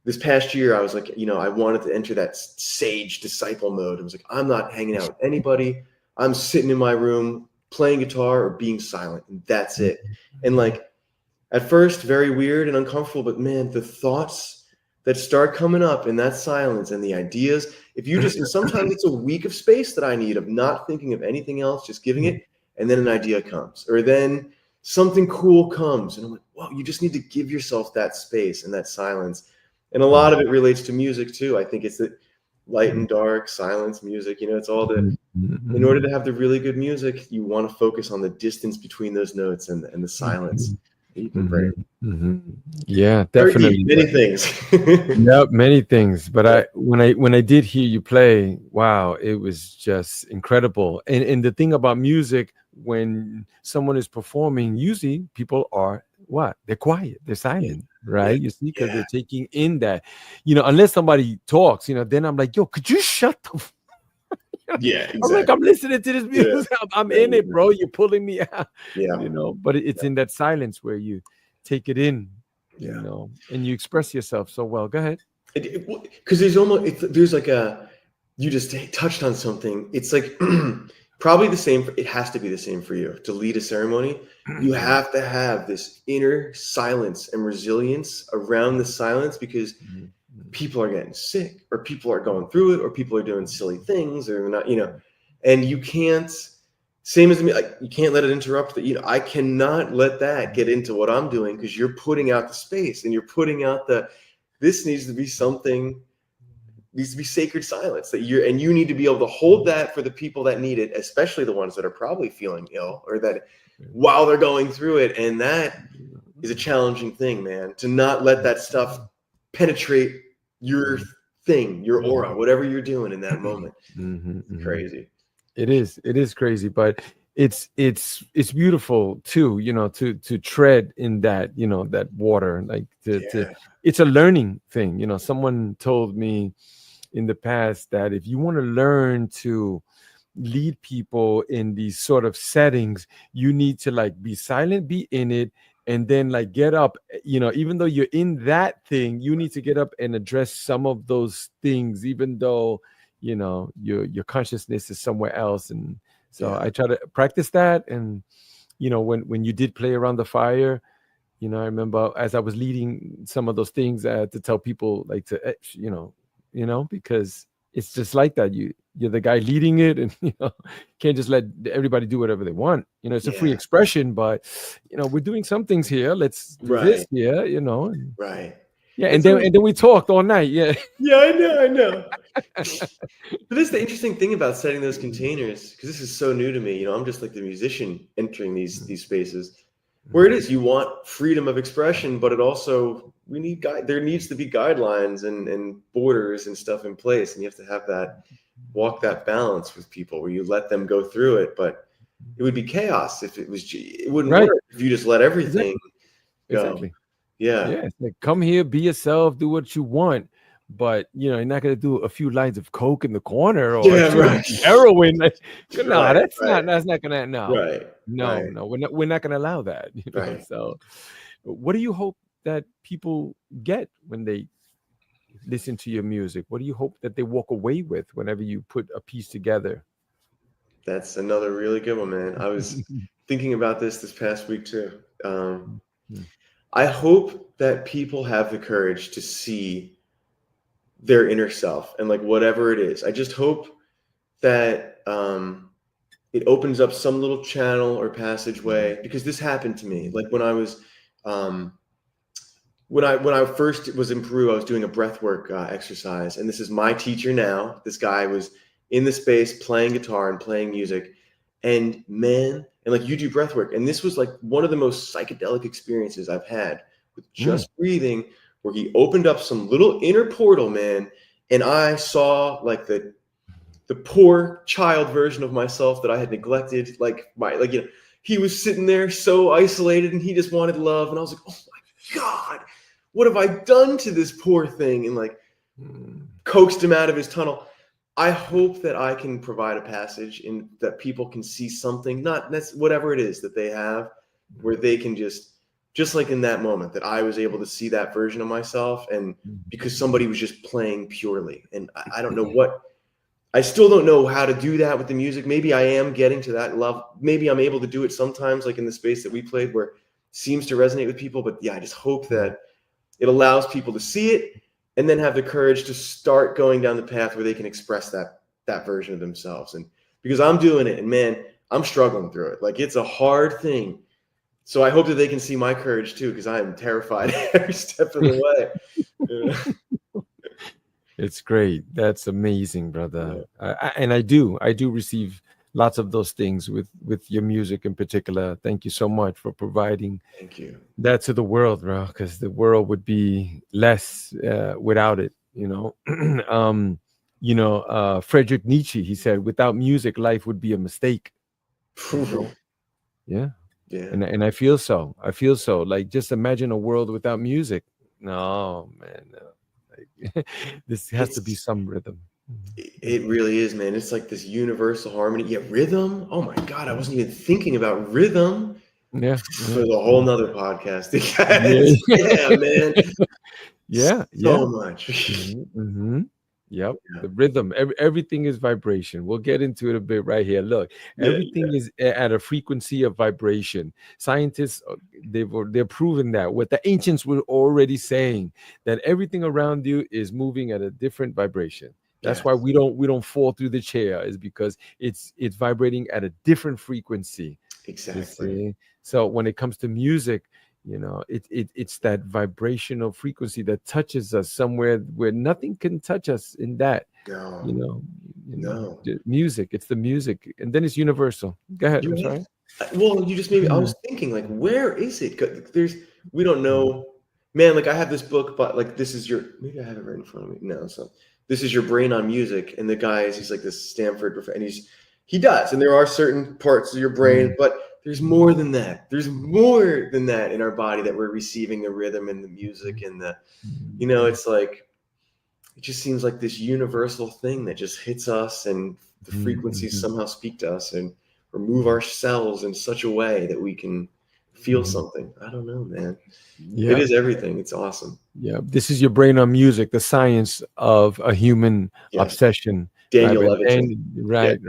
this past year, I was like, I wanted to enter that sage disciple mode. I was like, I'm not hanging out with anybody. I'm sitting in my room playing guitar or being silent, and that's it. And like, at first, very weird and uncomfortable, but man, the thoughts that start coming up in that silence and the ideas, and sometimes it's a week of space that I need of not thinking of anything else, just giving it, and then an idea comes, or then something cool comes, and I'm like, wow, you just need to give yourself that space and that silence. And a lot of it relates to music too. I think it's the light and dark, silence, music, it's all in order to have the really good music, you want to focus on the distance between those notes and the silence. You can bring. Yeah, Very definitely. deep, many things. Yeah, many things. But when I did hear you play, wow, it was just incredible. And the thing about music, when someone is performing, usually people are what? They're quiet, they're silent, right? You see, because they're taking in that, unless somebody talks, then I'm like, yo, could you shut the Yeah, exactly. I'm like, I'm listening to this music. I'm in it, bro. You're pulling me out. Yeah. But it's in that silence where you take it in, and you express yourself so well. Go ahead. Because you just touched on something. It's like probably the same. It has to be the same for you to lead a ceremony. You have to have this inner silence and resilience around the silence, because people are getting sick, or people are going through it, or people are doing silly things, or not, and you can't, same as me, like, you can't let it interrupt that. I cannot let that get into what I'm doing, because you're putting out the space, and you're putting out this needs to be sacred silence and you need to be able to hold that for the people that need it, especially the ones that are probably feeling ill, or that while they're going through it. And that is a challenging thing, man, to not let that stuff penetrate your thing, your aura, whatever you're doing in that moment. It's crazy. It is crazy, but it's beautiful too, to tread in that, that water, like it's a learning thing. Someone told me in the past that if you want to learn to lead people in these sort of settings, you need to like be silent, be in it, and then like get up, even though you're in that thing, you need to get up and address some of those things, even though your consciousness is somewhere else. And so I try to practice that. And when you did play around the fire, I remember as I was leading some of those things, to tell people like to because it's just like that. You're the guy leading it, and can't just let everybody do whatever they want. It's a free expression, but we're doing some things here. Let's do this here, Right. Yeah, and then we talked all night. Yeah. Yeah, I know. But this is the interesting thing about setting those containers, because this is so new to me. I'm just like the musician entering these spaces where it is, you want freedom of expression, but it also, there needs to be guidelines and borders and stuff in place. And you have to walk that balance with people where you let them go through it. But it would be chaos if it wouldn't work if you just let everything go. Exactly. Yeah. It's like, come here, be yourself, do what you want. But you're not gonna do a few lines of coke in the corner or heroin. Like, no, that's not gonna. No, we're not gonna allow that. So, what do you hope that people get when they listen to your music? What do you hope that they walk away with whenever you put a piece together? That's another really good one, man. I was thinking about this past week too. I hope that people have the courage to see their inner self, and like whatever it is. I just hope that it opens up some little channel or passageway, because this happened to me. Like when I was when I first was in Peru, I was doing a breathwork exercise, and this is my teacher now. This guy was in the space playing guitar and playing music, and like, you do breathwork, and this was like one of the most psychedelic experiences I've had with just breathing, where he opened up some little inner portal, man, and I saw like the poor child version of myself that I had neglected. He was sitting there so isolated, and he just wanted love, and I was like, oh my God, what have I done to this poor thing? And like coaxed him out of his tunnel. I hope that I can provide a passage in that people can see something, whatever it is that they have, where they can just just like in that moment that I was able to see that version of myself, and because somebody was just playing purely. And I don't know I still don't know how to do that with the music. Maybe I am getting to that level. Maybe I'm able to do it sometimes, like in the space that we played where it seems to resonate with people. But yeah, I just hope that it allows people to see it and then have the courage to start going down the path where they can express that version of themselves. And because I'm doing it, and man, I'm struggling through it. Like, it's a hard thing. So I hope that they can see my courage too, because I am terrified every step of the way. Yeah. It's great. That's amazing, brother. And I do receive lots of those things with your music in particular. Thank you so much for providing Thank you. that to the world, bro, because the world would be less without it, you know. Friedrich Nietzsche, he said, without music, life would be a mistake. You know? Yeah. Yeah. And I feel so. Like, just imagine a world without music. No, man. No. Like, this has to be some rhythm. It really is, man. It's like this universal harmony. Yeah, rhythm. Oh my God, I wasn't even thinking about rhythm. Yeah. For the whole nother podcast. Yeah, man. Yeah. So much. Mm-hmm. Yep. Yeah. The rhythm. Everything is vibration. We'll get into it a bit right here. Look, everything is at a frequency of vibration. Scientists, they're proving that. What the ancients were already saying, that everything around you is moving at a different vibration. That's why we don't fall through the chair, is because it's vibrating at a different frequency. Exactly. So when it comes to music, you know, it's that vibrational frequency that touches us somewhere where nothing can touch us in that. No. You know, music. It's the music, and then it's universal. Go ahead. I'm sorry. Well, you just maybe I was thinking, like, where is it? We don't know, man. Like, I have this book, but like, maybe I have it right in front of me. No, so this is your brain on music, and the guy he's like this Stanford professor, and he does, and there are certain parts of your brain, but there's more than that. There's more than that in our body that we're receiving the rhythm and the music and it's like, it just seems like this universal thing that just hits us, and the frequencies somehow speak to us and remove our cells in such a way that we can feel something. I don't know, man. Yeah. It is everything. It's awesome. Yeah. This is your brain on music, the science of a human obsession. Daniel Levitin. Right.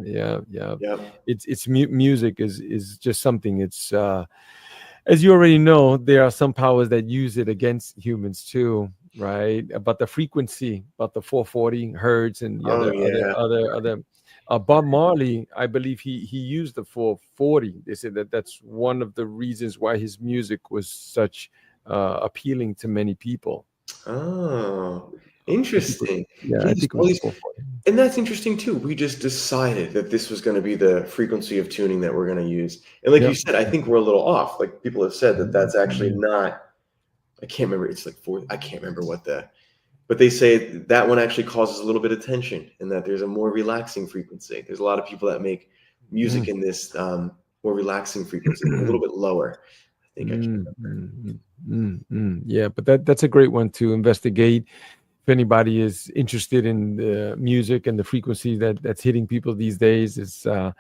Yeah. It's music is just something. It's as you already know, there are some powers that use it against humans too, right? About the frequency, about the 440 hertz and other. Bob Marley, I believe he used the 440. They said that's one of the reasons why his music was such appealing to many people. Oh. Interesting. I think it was 440. And that's interesting too. We just decided that this was going to be the frequency of tuning that we're going to use. And like you said, I think we're a little off. Like, people have said that that's actually not, I can't remember. It's like I can't remember but they say that one actually causes a little bit of tension, and that there's a more relaxing frequency. There's a lot of people that make music in this more relaxing frequency, a little bit lower. I think Yeah, but that's a great one to investigate. If anybody is interested in the music and the frequency that's hitting people these days, it's I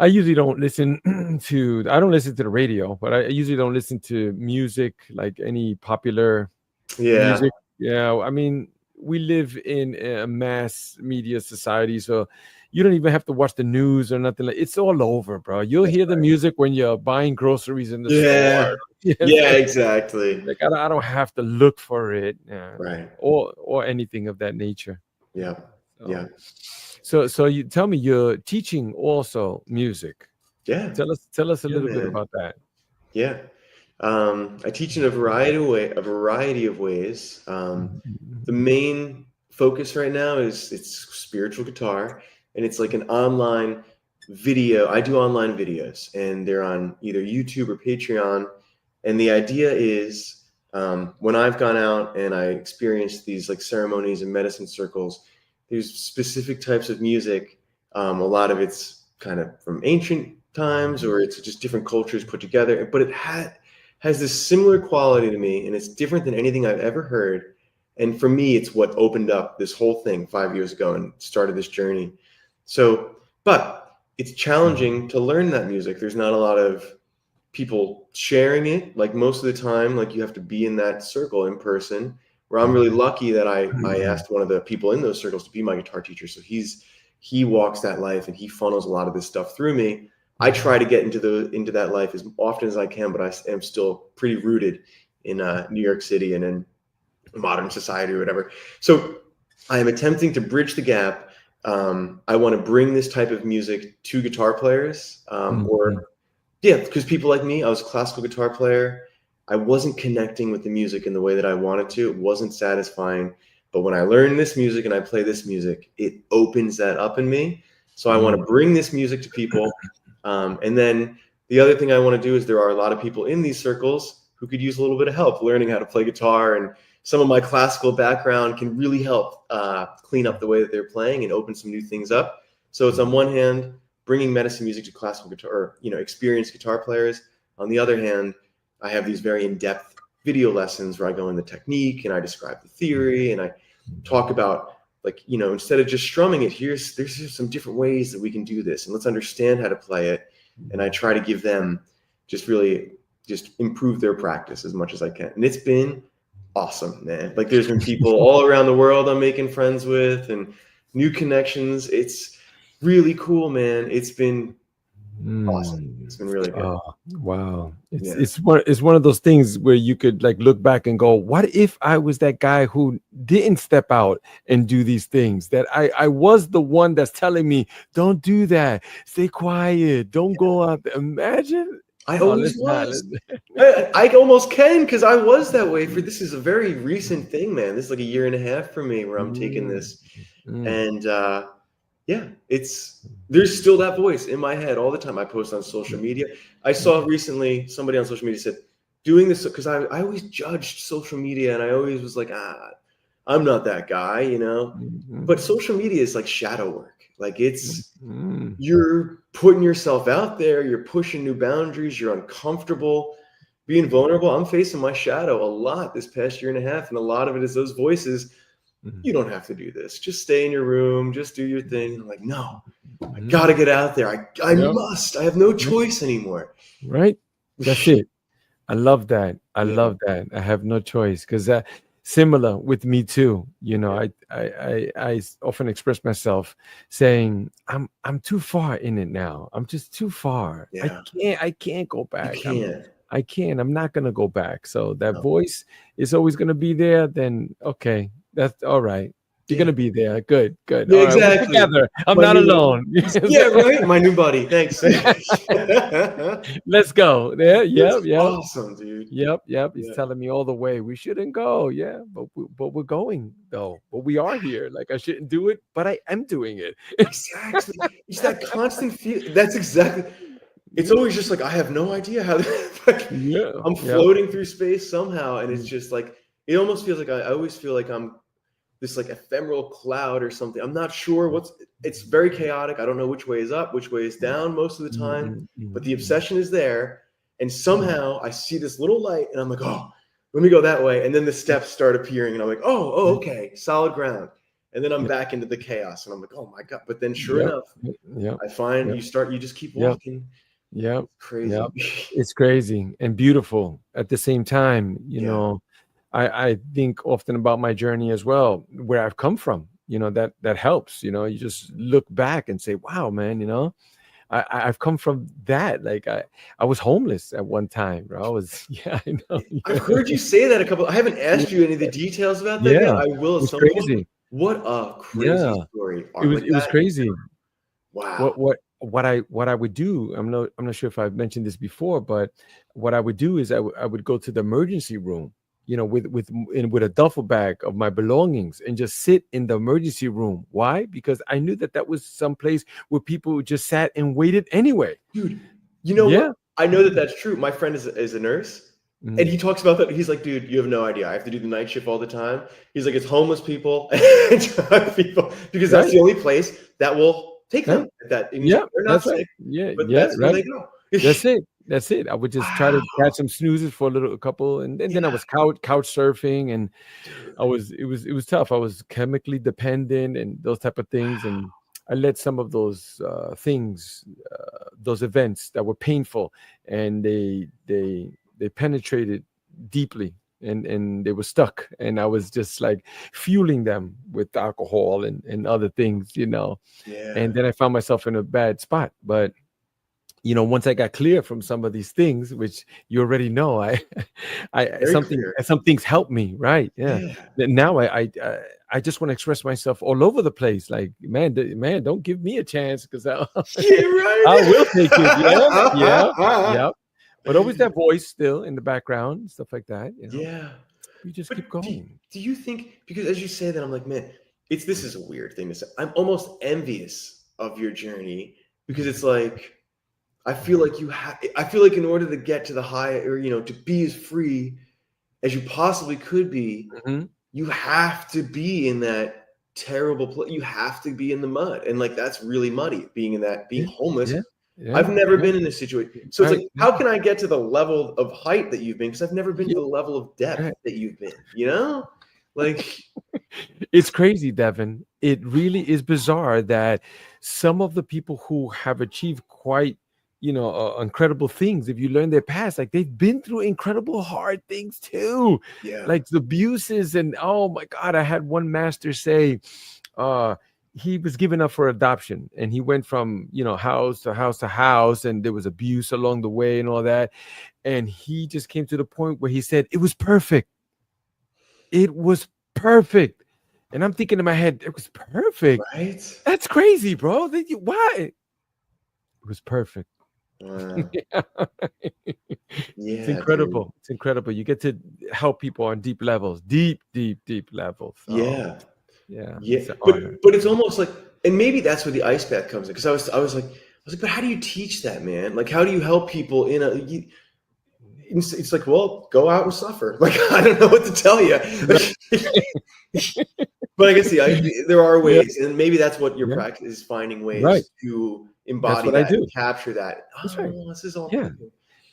usually don't listen to the radio, but I usually don't listen to music, like any popular music. Yeah, I mean, we live in a mass media society, so you don't even have to watch the news or nothing. It's all over, bro. You'll hear the music when you're buying groceries in the store. Yeah, exactly. Like, I don't have to look for it, right? Or anything of that nature. Yeah, So you tell me, you're teaching also music. Yeah. Tell us a little bit about that. Yeah. I teach in a variety of ways. The main focus right now it's spiritual guitar, and it's like an online video. I do online videos, and they're on either YouTube or Patreon. And the idea is, when I've gone out and I experienced these like ceremonies and medicine circles, there's specific types of music. A lot of it's kind of from ancient times, or it's just different cultures put together, but it has this similar quality to me, and it's different than anything I've ever heard. And for me, it's what opened up this whole thing 5 years ago and started this journey. So, but it's challenging to learn that music. There's not a lot of people sharing it. Like most of the time, like you have to be in that circle in person. Where I'm really lucky that I asked one of the people in those circles to be my guitar teacher. So he walks that life and he funnels a lot of this stuff through me. I try to get into that life as often as I can, but I am still pretty rooted in New York City and in modern society or whatever. So I am attempting to bridge the gap. I want to bring this type of music to guitar players, because people like me, I was a classical guitar player. I wasn't connecting with the music in the way that I wanted to. It wasn't satisfying. But when I learn this music and I play this music, it opens that up in me. So I want to bring this music to people. And then the other thing I want to do is there are a lot of people in these circles who could use a little bit of help learning how to play guitar. And some of my classical background can really help clean up the way that they're playing and open some new things up. So it's on one hand, bringing medicine music to classical guitar, or, experienced guitar players. On the other hand, I have these very in-depth video lessons where I go in the technique and I describe the theory and I talk about, like, instead of just strumming it, there's some different ways that we can do this, and let's understand how to play it. And I try to give them just improve their practice as much as I can. And it's been awesome, man. Like, there's been people all around the world I'm making friends with and new connections. It's really cool, man. It's been awesome. It's been really good. Oh, wow. It's one of those things where you could like look back and go, what if I was that guy who didn't step out and do these things? That I was the one that's telling me, don't do that. Stay quiet. Don't go out there. Imagine. I always was. I almost can, because I was that way. This is a very recent thing, man. This is like a year and a half for me where I'm taking this. And there's still that voice in my head all the time. I post on social media. I saw recently somebody on social media said, doing this, because I always judged social media and I always was like, I'm not that guy, But social media is like shadow work. Like, you're putting yourself out there, you're pushing new boundaries, you're uncomfortable, being vulnerable. I'm facing my shadow a lot this past year and a half, and a lot of it is those voices. You don't have to do this. Just stay in your room, just do your thing. And I'm like, no, I gotta get out there. I must. I have no choice anymore. Right? That's it. I love that. I love that. I have no choice, because similar with me too. I often express myself saying I'm too far in it now. I'm just too far. Yeah. I can't go back. I can't. I'm not gonna go back. So that voice is always gonna be there. Then okay, that's all right. You're gonna be there. Good. Yeah, all right, exactly. Together. I'm not alone. Yeah, right. My new buddy. Thanks. Let's go. Yeah. Yep. Awesome, dude. Yep. He's telling me all the way we shouldn't go. Yeah, but we're going though. But we are here. Like, I shouldn't do it, but I am doing it. Exactly. It's that constant feel. That's exactly. It's always just like, I have no idea how. I'm floating through space somehow, and it's just like, it almost feels like I always feel like I'm this like ephemeral cloud or something. I'm not sure it's very chaotic. I don't know which way is up, which way is down most of the time, but the obsession is there. And somehow I see this little light and I'm like, oh, let me go that way. And then the steps start appearing and I'm like, oh, okay, solid ground. And then I'm back into the chaos and I'm like, oh my God. But then sure enough, I find you just keep walking. Yeah. Crazy. It's crazy and beautiful at the same time, I think often about my journey as well, where I've come from, that helps, you just look back and say, wow, man, I've come from that. Like I was homeless at one time. I was, I know. I've heard you say that I haven't asked you any of the details about that yet. I will at some point. What a crazy story. It was crazy. Wow. What I would do, I'm not sure if I've mentioned this before, but what I would do is I would go to the emergency room, with a duffel bag of my belongings and just sit in the emergency room. Why? Because I knew that was some place where people just sat and waited anyway. Dude, what? I know that's true. My friend is a nurse, and he talks about that. He's like, dude, you have no idea. I have to do the night shift all the time. He's like, it's homeless people and drug people, because that's the only place that will take them. They're not sick. But that's where they go. That's it. I would just try to catch some snoozes for a couple, and then I was couch surfing, and it was tough. I was chemically dependent and those type of things, and I let some of those things, those events that were painful, and they penetrated deeply, and they were stuck, and I was just like fueling them with alcohol and other things, Yeah. and then I found myself in a bad spot. But once I got clear from some of these things, which you already know, Very clear. some things helped me, right? Yeah. Yeah. Now I just want to express myself all over the place. Like, man, don't give me a chance, because Yeah, right. I will take it. Yeah. But always that voice still in the background, stuff like that. Yeah. You just But keep going. do you think, because as you say that, I'm like, man, this is a weird thing to say. I'm almost envious of your journey, because it's like, I feel like in order to get to the high, or, to be as free as you possibly could be, Mhm. you have to be in that terrible place. You have to be in the mud. And like, that's really muddy, being homeless. Yeah. I've never been in a situation. So it's Right. like, how can I get to the level of height that you've been? Because I've never been to the level of depth Right. that you've been, like. It's crazy, Devin. It really is bizarre that some of the people who have achieved quite, incredible things, if you learn their past, like they've been through incredible hard things too, Yeah. like the abuses. And oh my God, I had one master say, he was given up for adoption, and he went from, house to house to house, and there was abuse along the way and all that. And he just came to the point where he said, it was perfect. It was perfect. And I'm thinking in my head, it was perfect. Right? That's crazy, bro. Why? It was perfect. Wow. It's Yeah, incredible. dude. It's incredible. You get to help people on deep levels, deep levels. Yeah. Yeah. Yeah. It's an honor. But it's almost like, and maybe that's where the ice bath comes in. Because I was like, but how do you teach that, man? Like, how do you help people it's like, well, go out and suffer. Like, I don't know what to tell you. But I guess there are ways, and maybe that's what your practice is, finding ways to embody that and capture that. That's right. This is all. Yeah.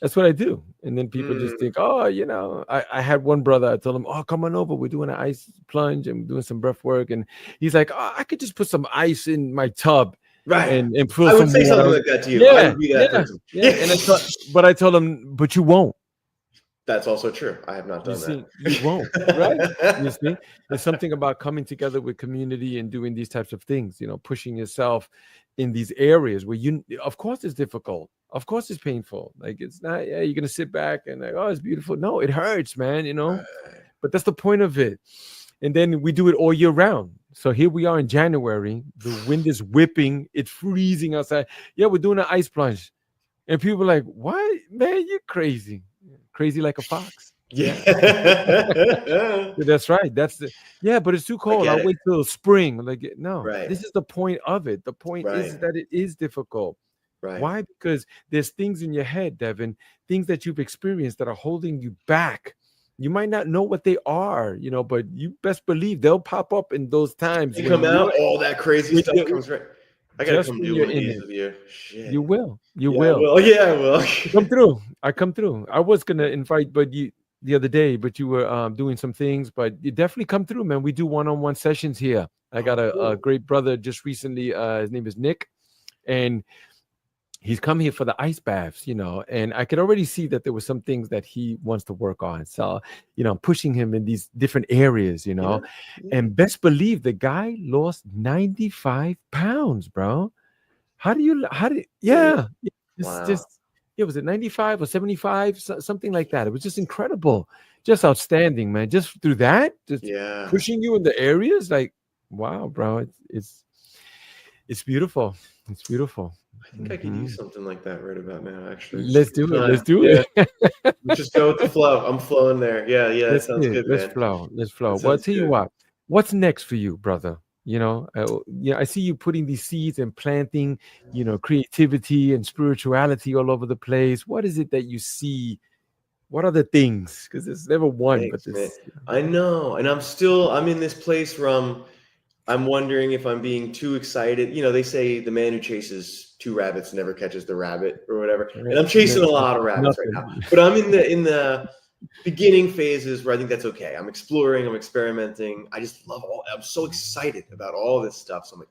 That's what I do. And then people just think, I had one brother, I told him, oh, come on over. We're doing an ice plunge and doing some breath work. And he's like, oh, I could just put some ice in my tub. Right. And put I would say something like that to you. I would be that person. Yeah. And but I told him, but you won't. That's also true. I have not done that. You won't, right? You see, there's something about coming together with community and doing these types of things, pushing yourself in these areas where of course it's difficult. Of course it's painful. Like, it's not, you're going to sit back and like, oh, it's beautiful. No, it hurts, man, but that's the point of it. And then we do it all year round. So here we are in January, the wind is whipping, it's freezing outside. Yeah, we're doing an ice plunge. And people are like, what? Man, you're crazy. Crazy like a fox. Yeah. That's right. But it's too cold. I'll wait till spring. Like, no, This is the point of it. The point is that it is difficult. Right. Why? Because there's things in your head, Devin, things that you've experienced that are holding you back. You might not know what they are, but you best believe they'll pop up in those times. You come out, all that crazy stuff comes right. I gotta come do one of these with you. Shit. You will. You will. Yeah, I will. Come through. I was gonna invite, but the other day, but you were doing some things. But you definitely come through, man. We do one-on-one sessions here. I got a great brother just recently. His name is Nick, and he's come here for the ice baths, and I could already see that there were some things that he wants to work on. So, I'm pushing him in these different areas, and best believe the guy lost 95 pounds, bro. Was it 95 or 75, something like that? It was just incredible, just outstanding, man. Just through that, just pushing you in the areas, like, wow, bro, it's beautiful. It's beautiful. I think I could use something like that right about now, actually. Let's do it. Let's just go with the flow. I'm flowing there. Yeah, that sounds good, man. Let's flow. Well, I'll tell you what. What's next for you, brother? I see you putting these seeds and planting, creativity and spirituality all over the place. What is it that you see? What are the things? Because there's never one. I know, and I'm in this place where I'm wondering if I'm being too excited. They say the man who chases two rabbits never catches the rabbit, or whatever. And I'm chasing a lot of rabbits right now. But I'm in the beginning phases where I think that's okay. I'm exploring, I'm experimenting. I just love I'm so excited about all this stuff. So I'm like,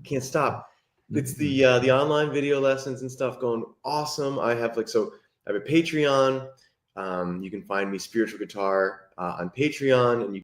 Can't stop. It's the online video lessons and stuff going awesome. I have I have a Patreon. You can find me Spiritual Guitar on Patreon, and you